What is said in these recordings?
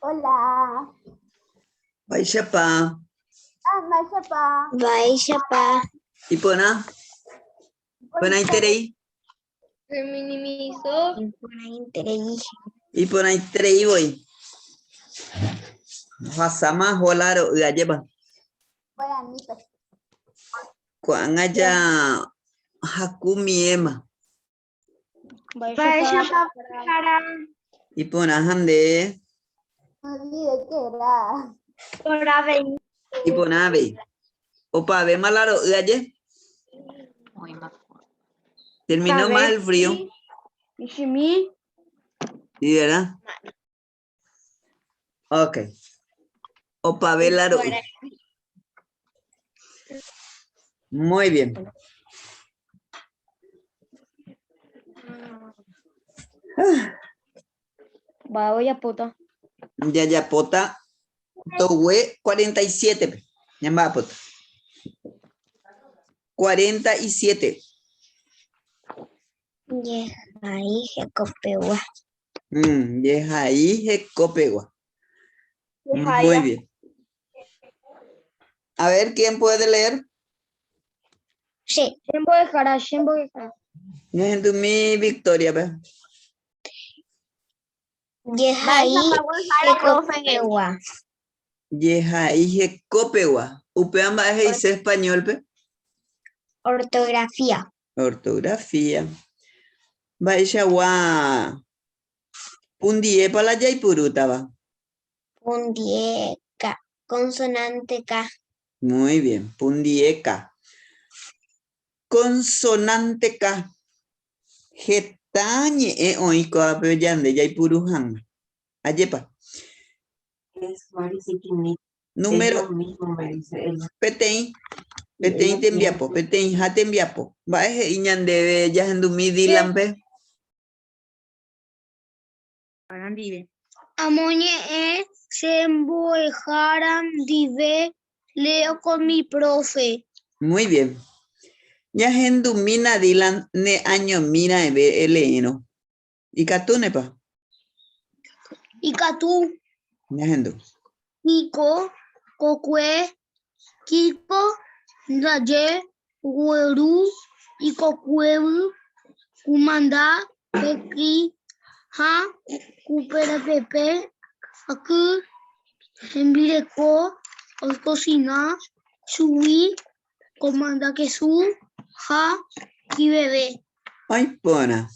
Hola. Baishapa. Baishapa. Baishapa. Ipona. Ipona interei. Se minimizó. Ipona interei voy. Hasama holaro galleba. Kuangaya hakumi ema. Baishapa. Ipona hande. Ipona ve. Opa ve malaro galle. Terminó mal el frío. Ishimi. ¿Sí, verdad? Ok. Opa ve laro. Muy bien. Vaya puta. Ya pota. Towe 47. Ya va pota. 47. Ahí se copeó. Deja ahí je copegua. Muy bien. A ver, ¿quién puede leer? Sí. Tiempo de cara. Gente, mi Victoria, ve. Ahí se copeó. Deja ahí je copegua. Upeamba es dice español, pe. Ortografía. Ortografía. Baisha wa. Pundie para la Jaipuruta va. Pundieca. Consonante K. Muy bien. Pundieca. Consonante K. Getañe oiko apeyande Jaipurujan. Ayepa. Número. Petein. Petein te enviapo. Petein ja te enviapo. Va eje iñan de ya en mi dilampe. Amoñe se emboejaran dive leo con mi profe. Muy bien. Ya en mina dilan ne año mina eleno. Y catunepa. Y Catú, Ya en Nico, Cocue, Kiko, Raye, Guerú, y Cocueu, Cumandá, Pequi, Ja, Cupera Pepe, Aku, Envireco, Cocina, Subí, Comanda Quesú, Ja, y Bebé. Ay, pona.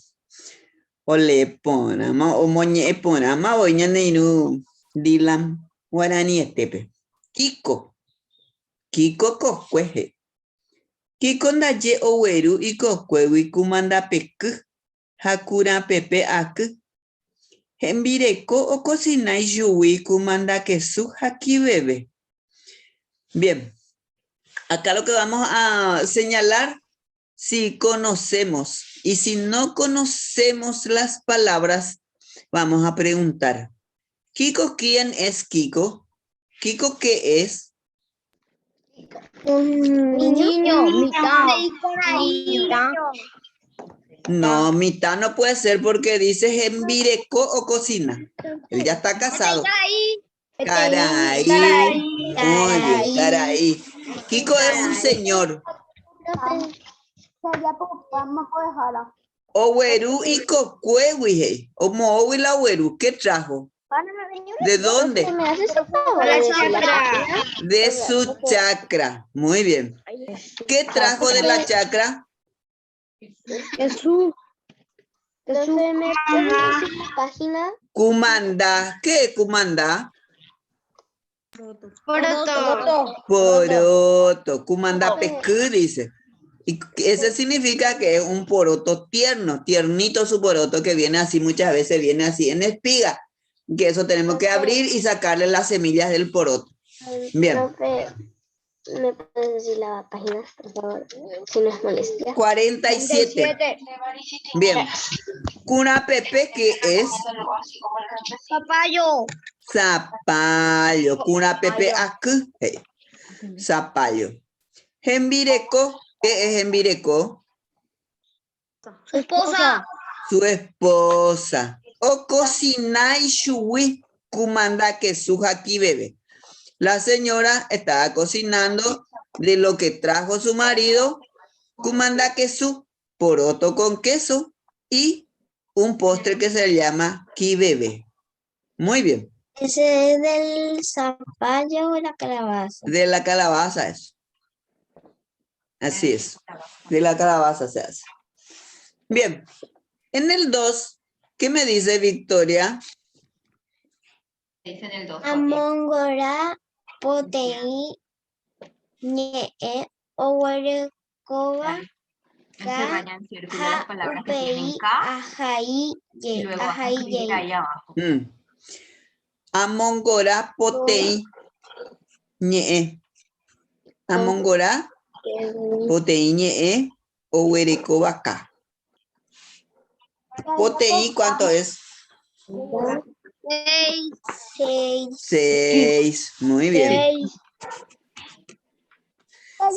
Ole pona. Ma o moñe pona. Ma o ñane inu dilan. Guarani estepe. Kiko. Kiko coscueje. Kiko ndaye oweru y coscuewi kumanda peku. Hakura pepe aku. Envireko o cocina y yui kumanda quesu haki bebe. Bien. Acá lo que vamos a señalar, si conocemos. Y si no conocemos las palabras, vamos a preguntar. Kiko, ¿quién es Kiko? ¿Kiko qué es? Un niño, mitad. No, mitad no puede ser porque dice envireco o cocina. Él ya está casado. Caray. Muy bien, caray. Kiko es un señor. Oweru y cocuewi. O mohuila oweru. ¿Qué trajo? ¿De dónde? De su chacra. Muy bien. ¿Qué trajo de la chacra? Jesús. Página. Cumanda. ¿Qué es cumanda? Poroto. Poroto. Cumanda pecu, dice. Y eso significa que es un poroto tierno, tiernito su poroto, que viene así, muchas veces viene así en espiga. Que eso tenemos que abrir y sacarle las semillas del poroto. Bien. Profe, ¿me puedes decir la página, por favor? Si no es molestia. 47. Bien. Cuna pepe, ¿qué es? Papayo. Zapallo. Cuna pepe, aquí. Hey. Zapallo. Jembireco, ¿qué es Jembireco? Su esposa. Su esposa. O cocinai shui kumanda que su aquí bebe. La señora estaba cocinando de lo que trajo su marido, kumanda que su poroto con queso y un postre que se llama kibebe. Muy bien. ¿Ese es del zapallo o la calabaza? De la calabaza es. Así es. De la calabaza se hace. Bien. En el 2, ¿qué me dice Victoria? Dice en el 2. Amongora, potei, ñe'e, oguerekoba, Se vayan en círculo las ja, palabras que tienen upei, K ajaí, y ye, luego vas a escribir ahí abajo. Amongora, potei, ñe'e. Amongora, potei, ñe'e, oguerekoba, ka. Potei, ¿cuánto es? 6, 6. Muy bien.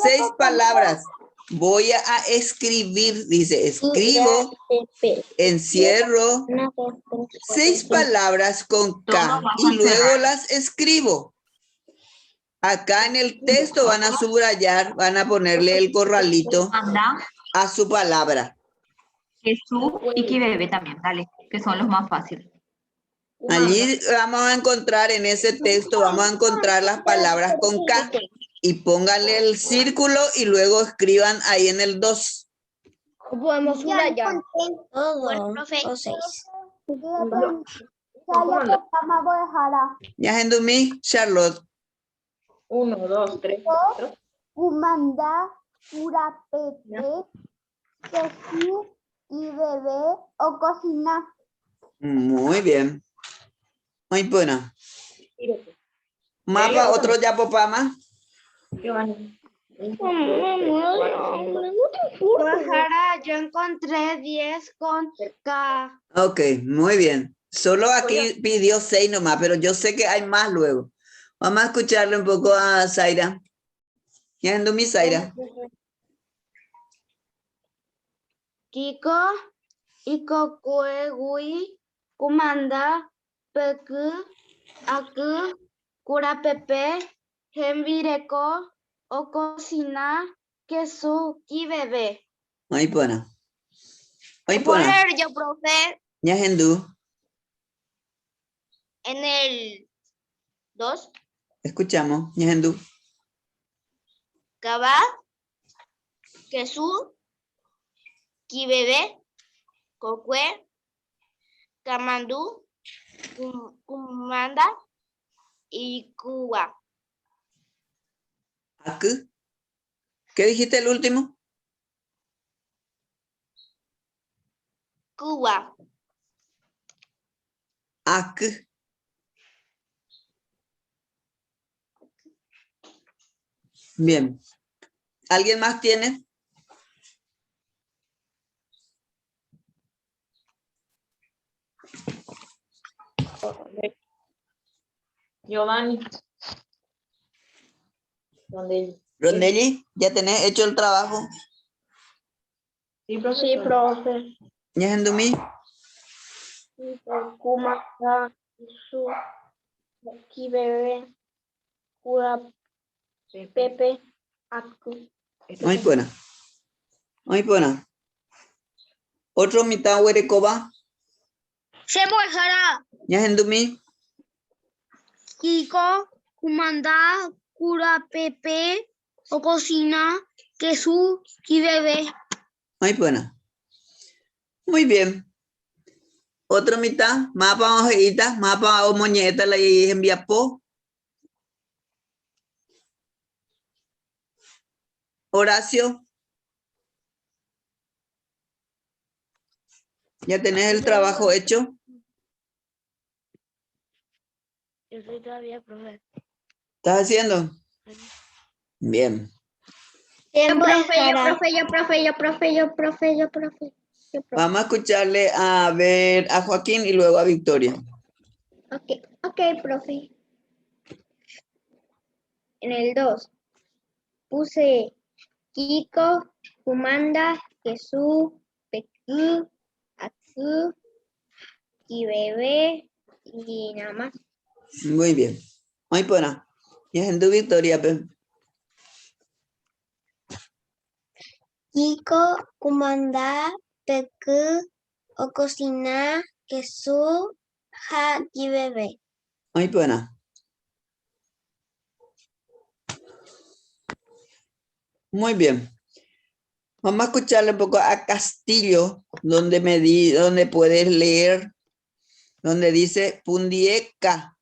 6 palabras. Voy a escribir, dice, escribo, encierro, 6 palabras con Todo K vas y a luego cerrar. las escribo. Acá en el texto van a subrayar, van a ponerle el corralito Anda, a su palabra. Jesús y Kibebe también, dale, que son los más fáciles. Allí vamos a encontrar en ese texto, vamos a encontrar las palabras con K y pónganle el círculo y luego escriban ahí en el 2. Podemos subrayar. todo, o 6. Ya Hendumi, Charlotte. 1, 2, 3, 4. Kumanda, Purapepe, Jesús y bebé o cocina. Muy bien. Muy buena. Mapa, otro ya popama. Bajara, yo encontré 10 con K. Ok, muy bien. Solo aquí pidió 6 nomás, pero yo sé que hay más luego. Vamos a escucharle un poco a Zaira. Ya ando mi Zaira. Kiko, Iko Kuegui, Kumanda, Peku, Aku, Kurapepe, Jembireko, o cocina, queso y bebé. Muy buena. Muy ¿Puedo buena. leer yo, profe? Ya Hendú. En el 2, Escuchamos. Ya Hendú. Kaba, queso, y bebé, Kokue, Kamandú, Kumanda y Cuba. Aku. ¿Qué dijiste el último? Cuba. Aku. Bien. ¿Alguien más tiene? Giovanni. ¿Dónde? Rondelli, ¿ya tenés hecho el trabajo? Sí, profe. Sí, profe. Ya Hendumi. Kumanda, su, aquí bebé, Cuba, Pepe, Aku. Muy buena. Muy buena. Otro mitad huerecoba. Se mojará. Ya Hendumi. Kiko, Kumanda, Cura, Pepe, o cocina, queso y bebé. Muy buena. Muy bien. Otro mitad. Mapa hojitas. Mapa o moñeta la envía po. Horacio. ¿Ya tenés el trabajo hecho? Yo soy todavía, profe. ¿Estás haciendo? Bien. Profe. Vamos a escucharle a ver a Joaquín y luego a Victoria. Ok, profe. En el 2. puse Kiko, Kumanda, Jesús, Peku, Atsu y Bebé y nada más. Muy bien. Muy buena. Ya en tu Victoria, pe. Kiko, Kumanda, Peku, Okosina, Jesús, Ja y Bebé. Muy buena. Muy bien. Vamos a escucharle un poco a Castillo, donde donde puedes leer, donde dice Pundieca.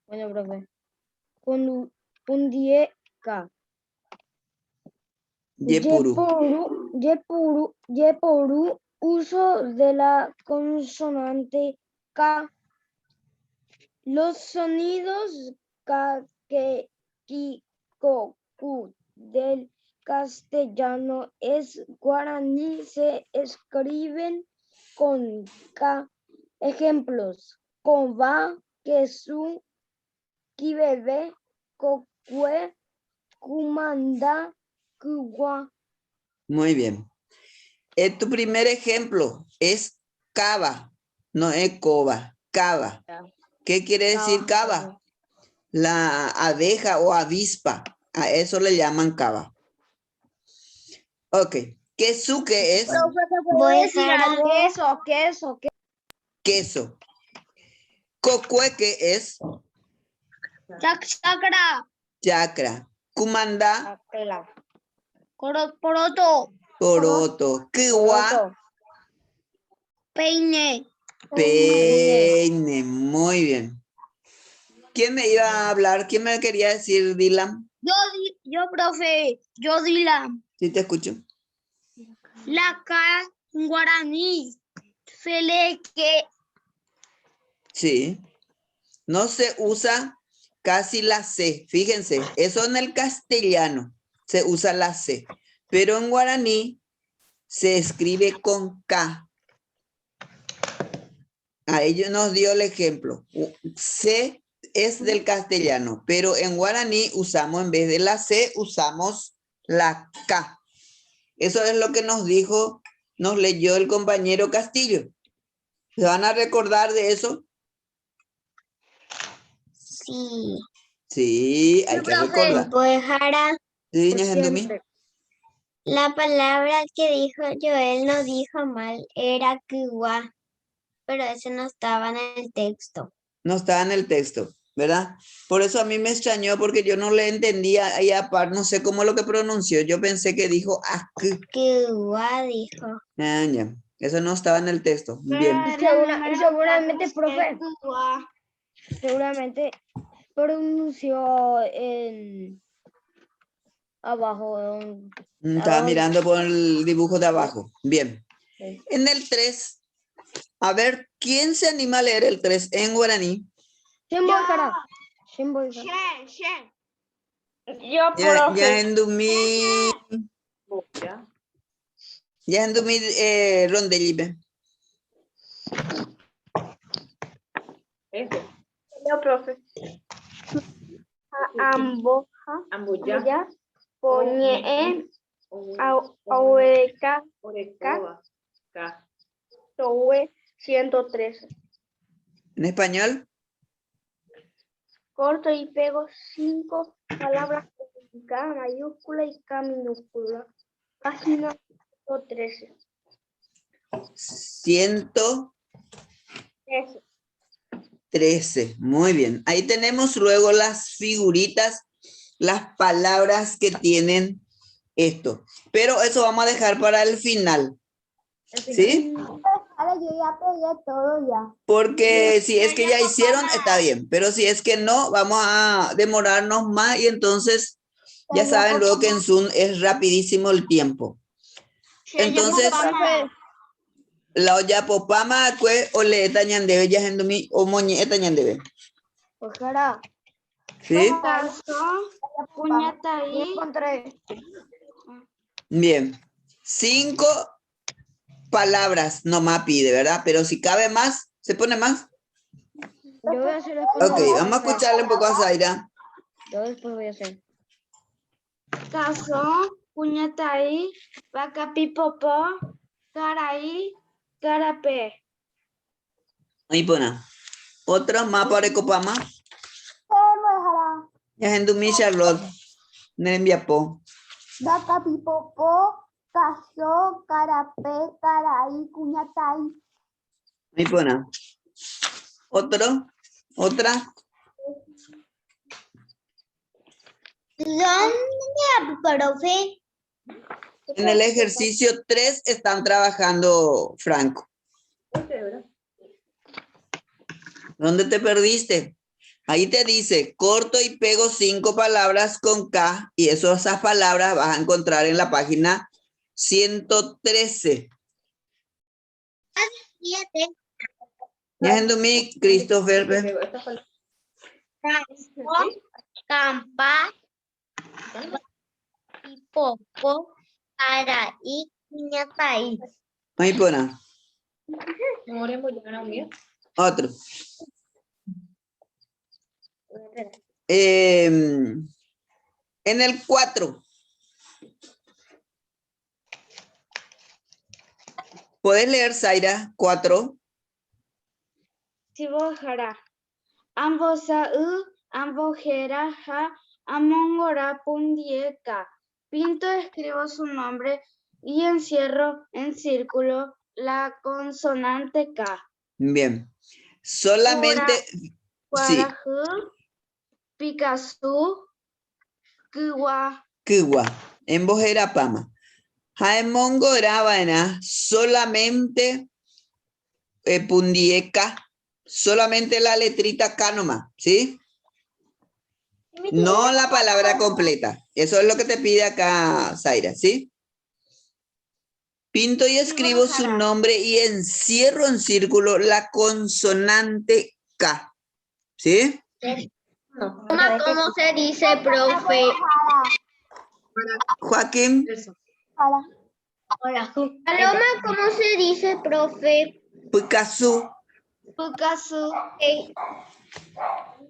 Bueno, profe. Pundieca. Yepuru. Yepuru, uso de la consonante K. Los sonidos K, que, ki, ko, ku del castellano es guaraní se escriben con K. Ejemplos: Comba, quesu, kibebe, kokue, kumanda, kuwa. Muy bien. Tu primer ejemplo es cava, no es coba, cava. ¿Qué quiere decir cava? La abeja o avispa. A eso le llaman cava. Ok. Queso, ¿qué es? Voy a dejar algo. Queso. Queso. Cocue, ¿qué es? Chacra. Chacra. Cumanda, Poroto. coroto. Kiwa, Peine. peine. Muy bien. ¿Quién me iba a hablar? ¿Quién me quería decir, Dylan? Yo, profe. Yo, Dylan. Sí, te escucho. La K en guaraní. Feleque. Sí. No se usa casi la C. Fíjense, eso en el castellano se usa la C. Pero en guaraní se escribe con K. A ellos nos dio el ejemplo. C es del castellano, pero en guaraní usamos, en vez de la C, usamos la K. Eso es lo que nos dijo, nos leyó el compañero Castillo. ¿Se van a recordar de eso? Sí. Sí, hay que recordar. Pues Jara, Sí, ña Jendumi. la palabra que dijo Joel no dijo mal, era kiwa, pero ese no estaba en el texto. No estaba en el texto, ¿verdad? Por eso a mí me extrañó porque yo no le entendía y aparte no sé cómo lo que pronunció. Yo pensé que dijo Kiwa dijo. Ah, ya. Eso no estaba en el texto. Bien. Y seguramente, profe, seguramente pronunció en abajo. Estaba mirando por el dibujo de abajo. Bien. En el 3, a ver, ¿quién se anima a leer el 3 en guaraní? Yo, Ya profe. Endumi Rondellipe. Ese. Yo, profe. Amboja, Ambuya. Poñe, Aueca, Orecoba. K. Towe, 113. ¿En español? Corto y pego 5 palabras con K mayúscula y K minúscula. Página 113. 113. Muy bien. Ahí tenemos luego las figuritas, las palabras que tienen esto. Pero eso vamos a dejar para el final. ¿Sí? Ahora yo ya pegué todo ya. Porque si es que ya hicieron, está bien. Pero si es que no, vamos a demorarnos más y entonces ya saben luego que en Zoom es rapidísimo el tiempo. Entonces, la olla popama cue o le etañandebe ya gendumi o moñe etañandebe. Ojara. ¿Sí? Puñeta ahí. Encontré. Bien. 5 palabras nomás pide, ¿verdad? Pero si cabe más, ¿se pone más? Yo voy a hacer Ok, vamos a escucharle un poco a Zaira. Yo después voy a hacer. Casó, puñetaí, vacapipopo, caraí, carapé. Ahí pone. Otro más para copama. Ya en tu mi Charlotte. Nerembiapo. Vaca pipopo, caso, carapé, caraí, cuñatay. Ahí pone. Otro. Otra. ¿Dónde, profe? En el ejercicio 3 están trabajando, Franco. ¿Dónde te perdiste? Ahí te dice, corto y pego 5 palabras con K y esas palabras vas a encontrar en la página 113. 7. Ya en mi Christopher. Campa, pipopo, caraí, piñataí. Ahí pone. Otro. En el 4. ¿Puedes leer, Zaira? 4. Sibojara. Ambosa ambojera, ja, amongora, pundieka. Pinto, escribo su nombre y encierro en círculo la consonante K. Bien. Solamente. Sí. Guarajú, Picasso, Kiwa. Kiwa. En Bojera Pama. Jaemongo Gravana. Solamente Pundieka. Solamente la letrita K nomás. ¿Sí? No la palabra completa. Eso es lo que te pide acá, Zaira. ¿Sí? Pinto y escribo su nombre y encierro en círculo la consonante K. ¿Sí? ¿Cómo se dice, profe? Joaquín. Paloma, ¿cómo se dice, profe? Picasso. Picasso.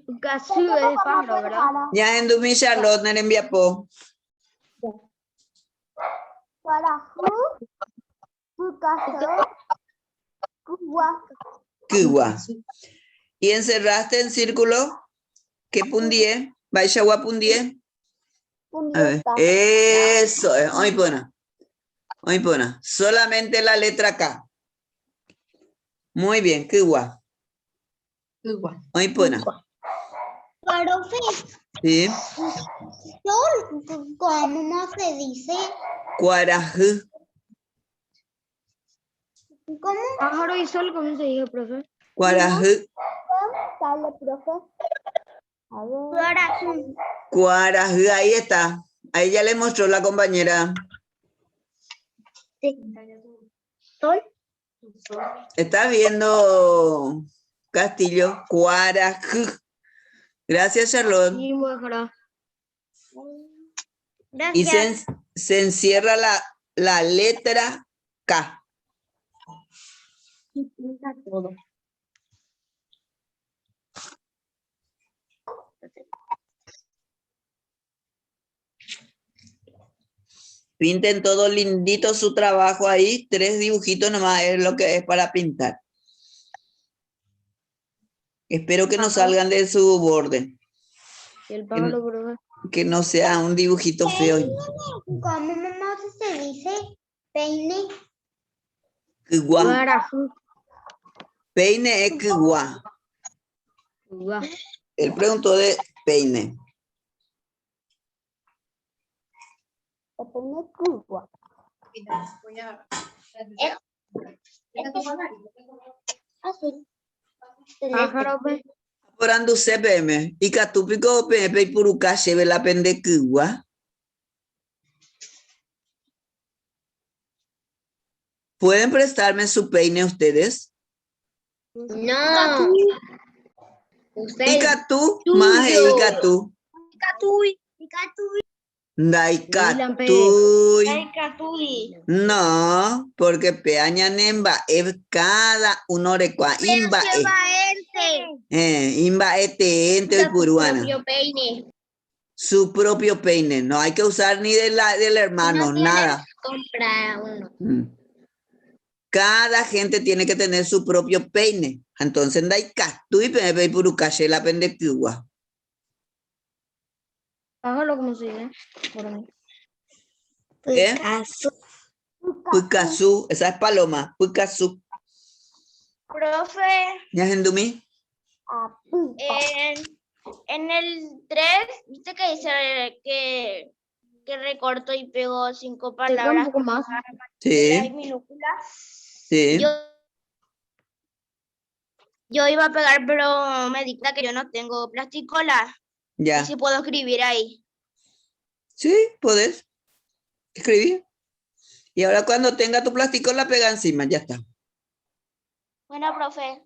Picasso es de pájaro, ¿verdad? Ya en Dumi Charlotte, Nerembiapo. Guarajú, Picasso, Cuba. Kiwa. Y encerraste en círculo. ¿Qué pundie? Baixagua pundie. A ver. Eso es. Hoy pone. Hoy pone. Solamente la letra K. Muy bien. Kiwa. Hoy pone. Profe, Sí. ¿cómo se dice? Cuarajú. ¿Cómo? Pájaro y sol, ¿cómo se dice, profe? Cuarajú. Dale, profe. A ver. Cuarajú. Ahí está. Ahí ya le mostró la compañera. Sol. ¿Estás viendo, Castillo? Cuarajú. Gracias, Charlotte. Sí, Guajara. Y Gracias. se encierra la letra K. Todo. Pinten todo lindito su trabajo ahí. 3 dibujitos nomás es lo que es para pintar. Espero que no salgan de su borde. ¿Y el pájaro, profe? Que no sea un dibujito feo. ¿Cómo se dice? Peine. Kigua. Guarajú. Peine es kigua. Él preguntó de peine. Cuba. Azul. Pájaro, pues. Por andu CPM. Y catúpico PMP y puruca lleve la pende kigua. ¿Pueden prestarme su peine ustedes? No. Y catú, más y catú. Daikatuy. No, porque peañanemba es cada unorecua. Imba ente y puruana. Peine. su propio peine. No hay que usar ni del hermano, nada. Comprar uno. Cada gente tiene que tener su propio peine. Entonces, dai castui pe puru calle la pendecua. Hágalo como se dice. Por mí. ¿Eh? Picasso. Picasso, esa es paloma. Picasso. Profe, ¿Ya entendí? en el 3, viste que dice que recortó y pegó 5 Te un palabras poco más. y Sí, minúsculas. sí. Yo iba a pegar, pero me di cuenta que yo no tengo plasticola. Ya. Y si puedo escribir ahí. Sí, podés escribir. Y ahora cuando tenga tu plástico la pega encima, ya está. Bueno, profe.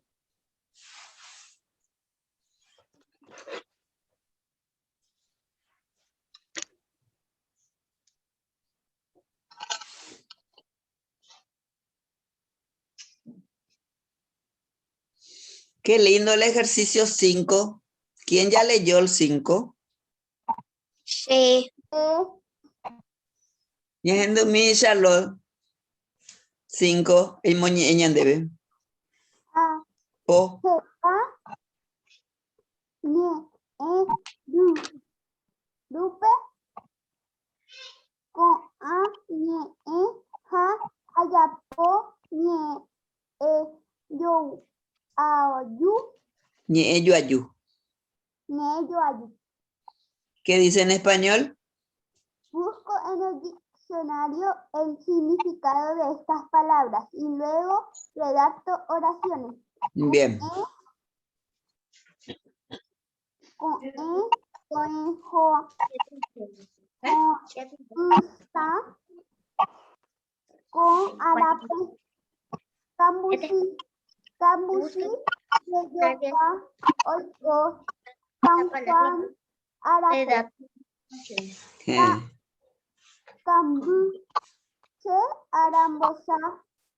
Qué lindo el ejercicio 5. ¿Quién ya leyó el 5? Sí. Ya entendí, Charlotte. 5. El moñeña debe. O. Lupe con a ñe ja ayapo ñe yo ayu Ñe yo ayu. ñe yo ayu. ¿Qué dice en español? Busco en el diccionario el significado de estas palabras y luego redacto oraciones. Bien. Con conejo, usa, con arape, cambusi, yeyoka, oiko, San Juan, arape, cambu, che, arambosa,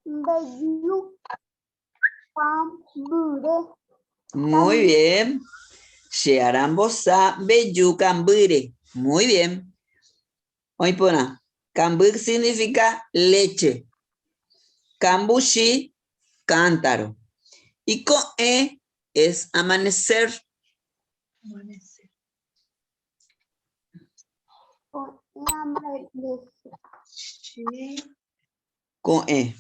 beyu, cambure. Muy bien. Shearambosa beyucambure. Muy bien. Hoy pona. Cambur significa leche. Cambushi, cántaro. Y con E es amanecer. Con amanecer. Con E.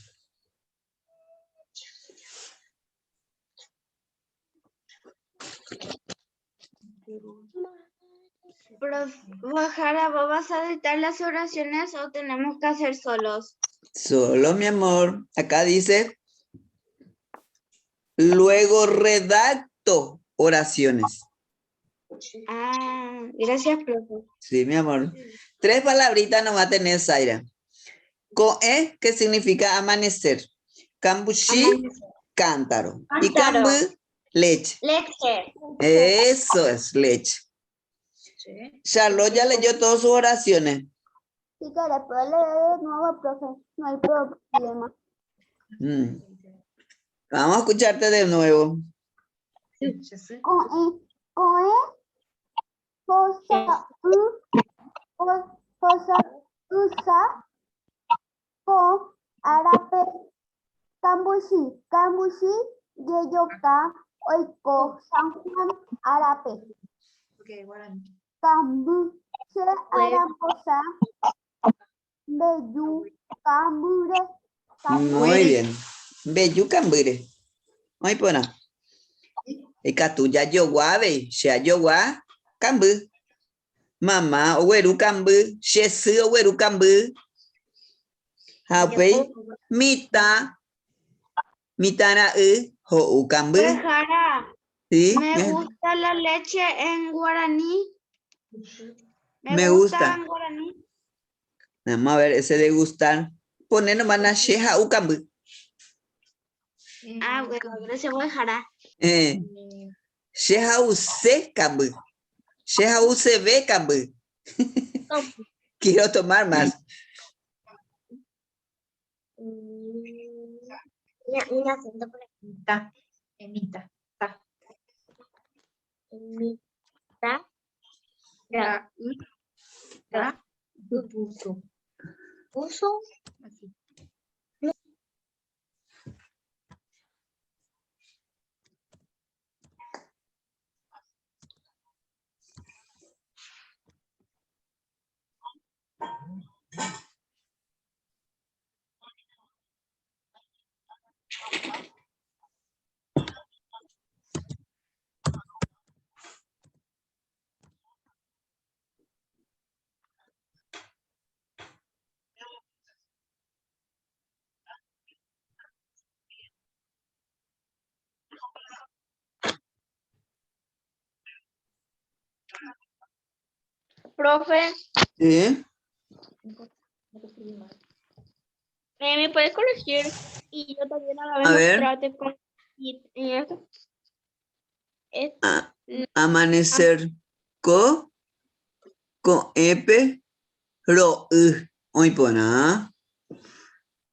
Profe, Jara, ¿vas a dictar las oraciones o tenemos que hacer solos? Solo, mi amor. Acá dice, luego redacto oraciones. Ah, gracias, profe. Sí, mi amor. 3 palabritas no va a tener Zaira. Con E, que significa amanecer. Cambushi, cántaro. Y cambu, leche. Leche. Eso es leche. Charlotte ya leyó todas sus oraciones. Si quieres, puedo leer de nuevo, profe. No hay problema. Vamos a escucharte de nuevo. Con fosa, usa, con, arape, cambushi, yeyoka, oiko, San Juan, arape. Cambuche, arambosa, beyu, cambure, Muy bien. Beyucambure. Muy buena. Y catuya yo guave, sea yo gua, cambu. Mamá, oweru cambu, shesu oweru cambu. Hape, mitana ho cambu. Pues, Jara, Sí, me gusta la leche en guaraní. me gusta. En guaraní. Vamos a ver, ese de gustar. Poner nomás na sheha u cambu. Ah, bueno, gracias, voy, Jara. Sheha u se cambu. Sheha u se ve cambu. Quiero tomar más. Un acento por aquí. Emita. Emita. Ca. Ca. Puso. Puso. Así. Profe, ¿Sí? ¿me puedes corregir? Y yo también a la A vez ver. mostrarte con y esto. Es A- amanecer. Ko epe ro oi pona.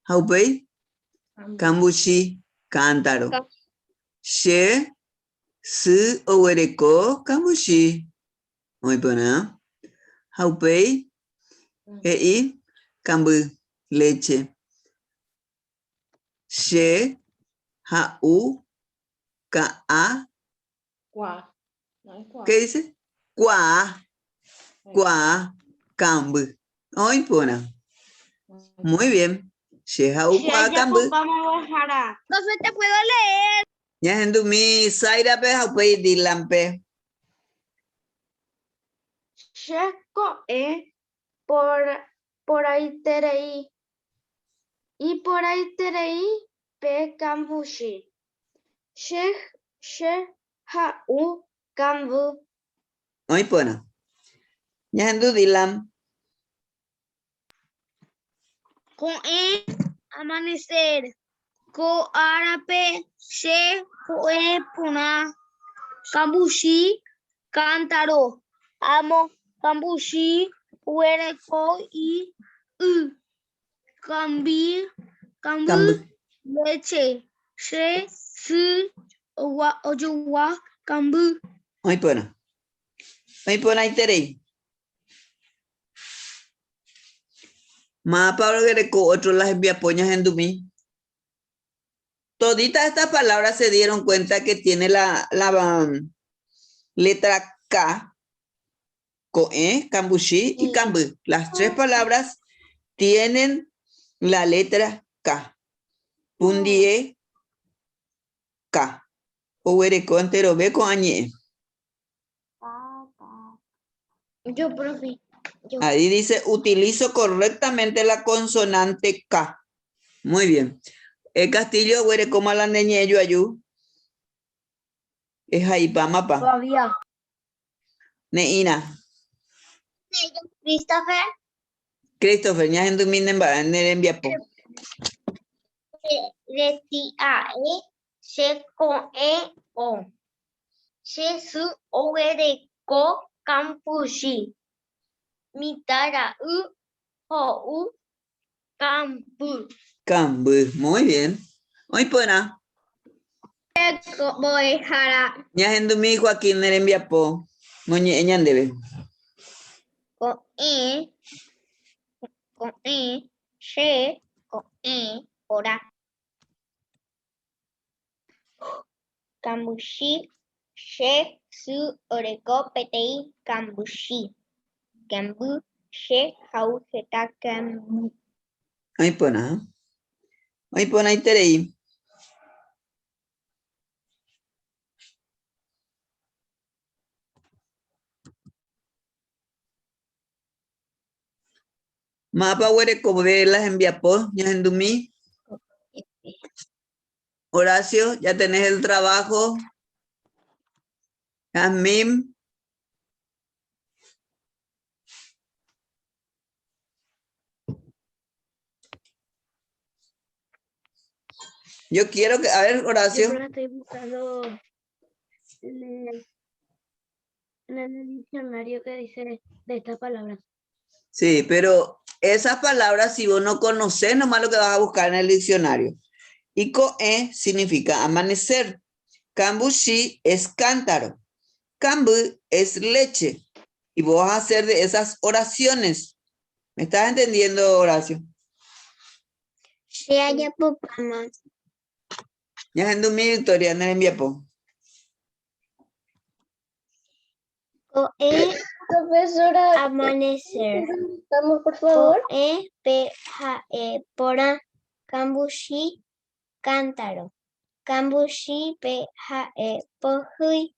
Haupei kambushi cántaro. Ca- She su owereko kambushi oi pona. Haupei ei kambu leche. She hau ka a. Qua. No es qua. ¿Qué dice? Kwa kambu oi pona. Muy bien. She hau kwa kambu. Profe, te puedo leer. Ya hendu mi saira pe haupei dilampe. Checo por ahí terei. Y por ahí terei pe cambushi. She hau cambu. Oi pona. Ya hendu dilam. Con amanecer. Co árabe se fue puna. Cambushi cántaro. Amo cambushi huereco y cambi Kambu. leche. Se su ojuwa cambu. Oi pona. Oi pona iterei. Ma Pablo Greco, otro las envía poñas en Dumí. Toditas estas palabras se dieron cuenta que tiene la letra K, Koe, Kambushi y Kambu. Las tres palabras tienen la letra K. Pundie K. Owereko entero B con añe. Yo, profe. Ahí dice, utilizo correctamente la consonante K. Muy bien. El castillo, güere, como la neñe yo ayú. Es ahí, pa, mapa. Todavía. Neina. Christopher. Christopher, ya en Dumine en envía po. Letia se con o. Se su owereko campushi. Mitara ho campu. Cambu. Muy bien. Hoy pona. Voy jara. Ya en Dumine Joaquín en envía po. Moñe, eñan debe. Con se con ora. Cambushi se su oreko petei cambushi. Cambu se hauseta cambu. Hoy pona. Hoy pona y terei. Mapa güere como ve las envía po. Ya en Dumine. Horacio, ya tenés el trabajo. Jasmine. Yo quiero que, a ver, Horacio. Yo estoy buscando en el diccionario que dice de estas palabras. Sí, pero esas palabras, si vos no conoces, nomás lo que vas a buscar en el diccionario. Y koe significa amanecer. Kambushi es cántaro. Kambu es leche. Y vos vas a hacer de esas oraciones. ¿Me estás entendiendo, Horacio? Sí, allá papá. Ya en 2 Victoria en el enviapo. Profesora, Amanecer. estamos, por favor. Pora. Cambushi. Cántaro. Cambushi. Pojuy.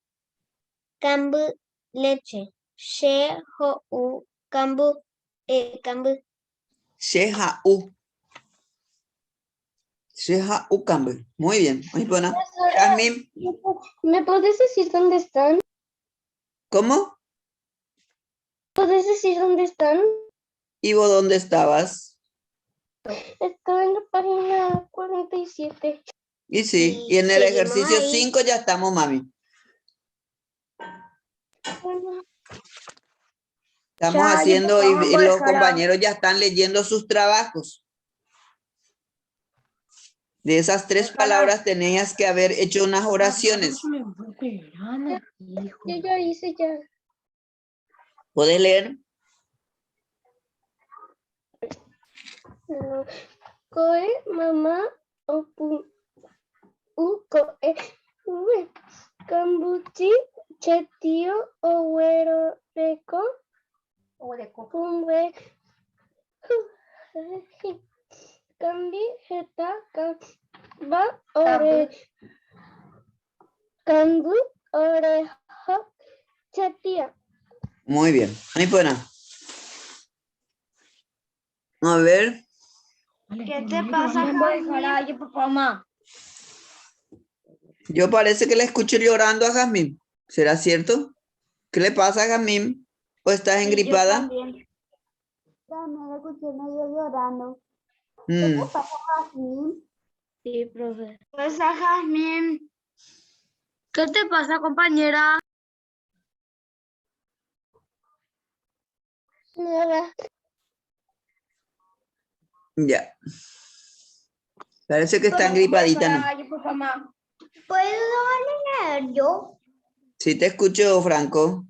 Cambu. Leche. She. Ho. Cambu. Cambu. Sheha-u. Sheha-u cambe. Muy bien. Muy buena. Profesora, Jazmín, ¿me puedes decir dónde están? ¿cómo? ¿Puedes decir dónde están? ¿Y vos dónde estabas? Estaba en la página 47. Y sí, Y y en el seguimos ejercicio ahí. 5 ya estamos, mami. Bueno, Estamos Ya, haciendo ya, y los profesora. compañeros ya están leyendo sus trabajos. De esas 3 palabras tenías que haber hecho unas oraciones. yo ya hice ya. ¿Puedes leer? Coe, mamá, opu, coe, ue, cambuchi, chetio, owero, reco, cumbe, cambi, jeta, camba, ore, cangu, oreja, chetia. Muy bien. Muy buena. A ver. ¿Qué te pasa, Jazmín? Yo parece que le escucho llorando a Jazmín. ¿Será cierto? ¿Qué le pasa a Jazmín? ¿O estás engripada? También la escuché medio llorando. Mm, ¿Qué pasa, Jazmín? Sí, profe. Pues a Jazmín. ¿Qué te pasa, compañera? Nada. ya. Parece que está engripadita, ¿no? ¿Puedo leer yo? Sí te escucho, Franco.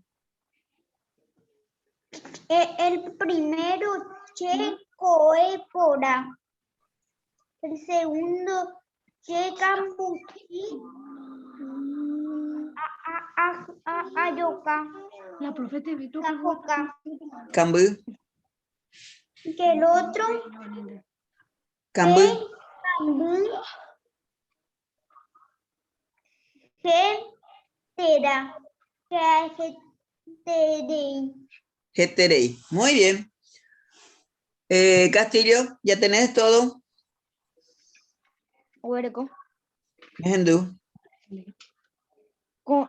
El primero, che, coepora. El segundo, che, cambuchi. Ayoka. La profe te vi Cajoca. Cambú. Que el otro, Cambú. cambú. Getera. Geterei. Jeterei. Muy bien. Castillo, ¿ya tenés todo? Huerco. Hendú. Con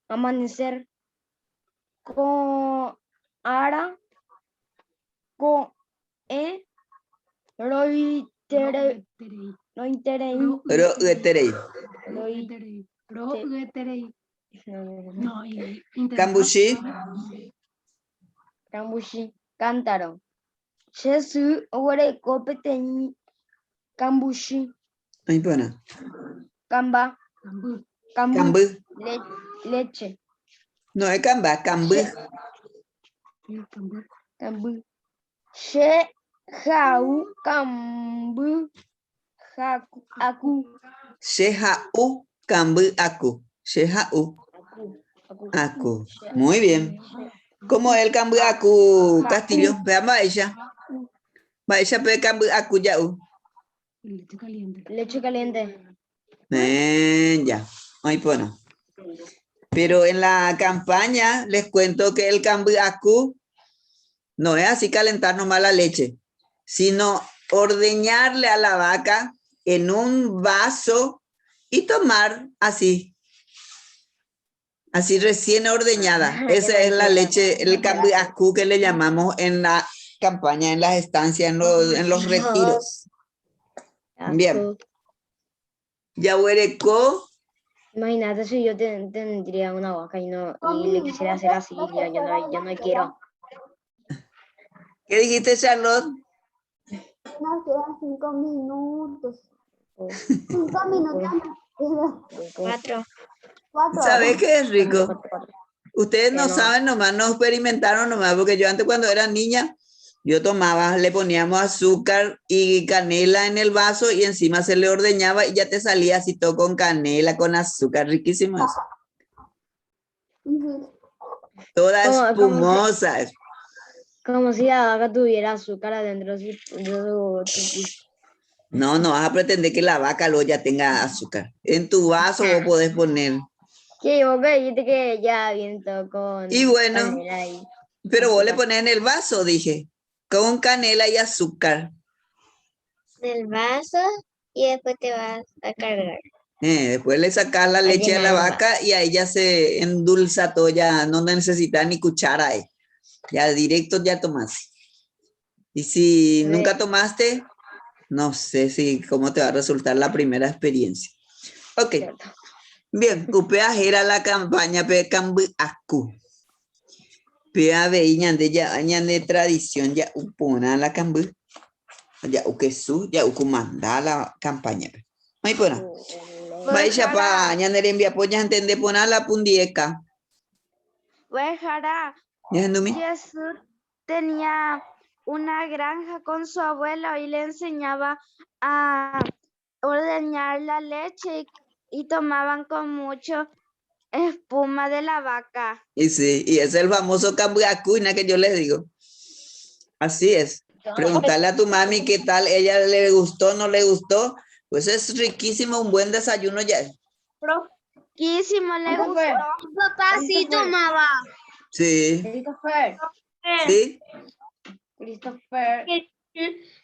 amanecer. Con ara. Con loiterei. Loiterei. Pero Jeterei. Cambushi. Cambushi. Cántaro. Jesu. Huerco. Peteñi. Cambushi. Muy buena. Camba. Cambu. Cambú. Leche. No es camba, cambú. Cambu. She. Jau. Cambu. Jacu. Aku. Sheha-u, cambú, aku. Sheha-u, aku. Muy bien. ¿Cómo es el cambú, aku, Castillo? Veamos a ella. Va ella puede cambú, aku, ya. Leche caliente. Ya. Muy bueno. Pero en la campaña les cuento que el cambú, aku no es así calentar nomás la leche, sino ordeñarle a la vaca en un vaso y tomar así recién ordeñada. Esa es la leche, el cambiacú que le llamamos en la campaña, en las estancias, en los retiros. Bien. Ya huereco. Imagínate si yo tendría una vaca y le quisiera hacer así, yo no quiero. ¿Qué dijiste, Charlotte? Nos quedan 5 minutos. 5 minutos. 4. 4 ¿Sabes horas. qué es rico? Ustedes no no. saben nomás, no experimentaron nomás, porque yo antes cuando era niña, yo tomaba, le poníamos azúcar y canela en el vaso y encima se le ordeñaba y ya te salía así todo con canela, con azúcar, riquísimo eso. Ujú. Toda Como- espumosa. Como si la vaca tuviera azúcar adentro de su No, no vas a pretender que la vaca luego ya tenga azúcar. En tu vaso vos podés poner. Que vos que dijiste que ya viento con Y bueno, canela y pero vos le azúcar. pones en el vaso, dije, con canela y azúcar. Del vaso y después te vas a cargar. Después le sacas la leche a la llenar el vaca y ahí ya se endulza todo, ya no necesitas ni cuchara ahí. Ya directo ya tomás. Y si nunca tomaste, no sé si cómo te va a resultar la primera experiencia. Ok. Bien, upea era la campaña pe cambu aku. Pea veían de ya añan de tradición ya upona la cambu. Ya ukesu ya ukumanda la campaña. Mai pona. Vaya pa añan de envía poña entende pona la pundieca. Jara, Ya endumi. Jesús tenía una granja con su abuelo y le enseñaba a ordeñar la leche y tomaban con mucho espuma de la vaca. Y sí, y es el famoso cambuacuina que yo les digo. Así es. Preguntarle a tu mami qué tal, ella le gustó, no le gustó. Pues es riquísimo, un buen desayuno ya. Riquísimo, le gustó. Papá sí tomaba. Sí, Christopher, sí. Christopher,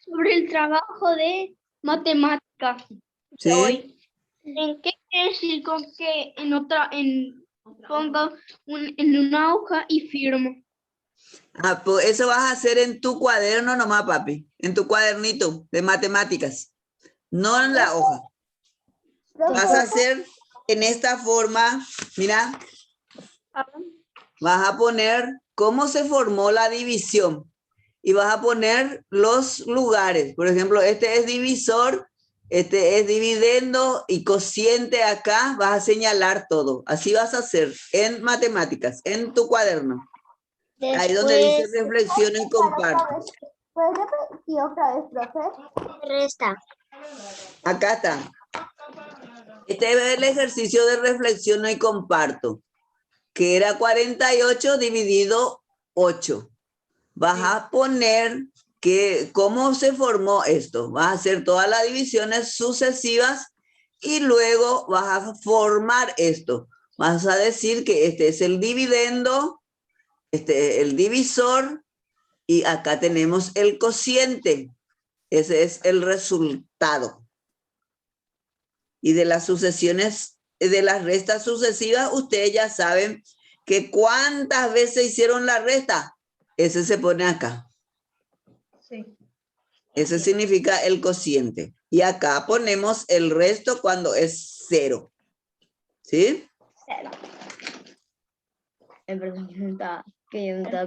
Sobre el trabajo de matemática Sí. hoy. ¿En qué quiere decir con que ponga en una hoja y firmo? Ah, pues eso vas a hacer en tu cuaderno nomás, papi. En tu cuadernito de matemáticas. No en la hoja. Vas a hacer en esta forma, mira, vas a poner cómo se formó la división y vas a poner los lugares. Por ejemplo, este es divisor, este es dividendo y cociente acá. Vas a señalar todo. Así vas a hacer en matemáticas, en tu cuaderno. Ahí donde dice Después reflexión y comparto. ¿Puedes repetir otra vez, profe? resta. Acá está. Este es el ejercicio de reflexión y comparto, que era 48 dividido 8. Vas a poner que cómo se formó esto. Vas a hacer todas las divisiones sucesivas y luego vas a formar esto. Vas a decir que este es el dividendo, este es el divisor y acá tenemos el cociente. Ese es el resultado. Y de las sucesiones, de las restas sucesivas, ustedes ya saben que cuántas veces hicieron la resta. Ese se pone acá. Sí. Ese significa el cociente. Y acá ponemos el resto cuando es 0. ¿Sí?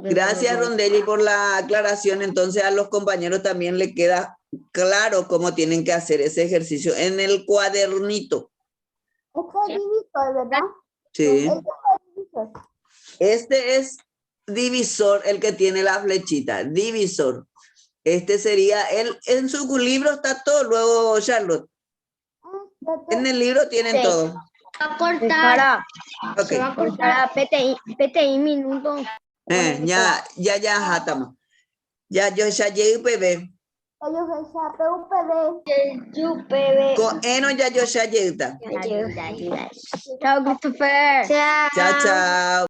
Gracias, Rondelli, por la aclaración. Entonces a los compañeros también le queda claro cómo tienen que hacer ese ejercicio en el cuadernito. Este es divisor, ¿verdad? Sí. Este es divisor. Este es divisor, el que tiene la flechita. Divisor. Este sería el, en su libro está todo, luego Charlotte. En el libro tienen Sí. todo. Va a cortar. Ok. Se va a cortar. PTI minuto. Ya, Hatama. Ya, yo ya llegué, bebé. Ellos ven PUPD. Con eno ya yo ya llegué. Chao, Christopher. Chao. Chao, chao.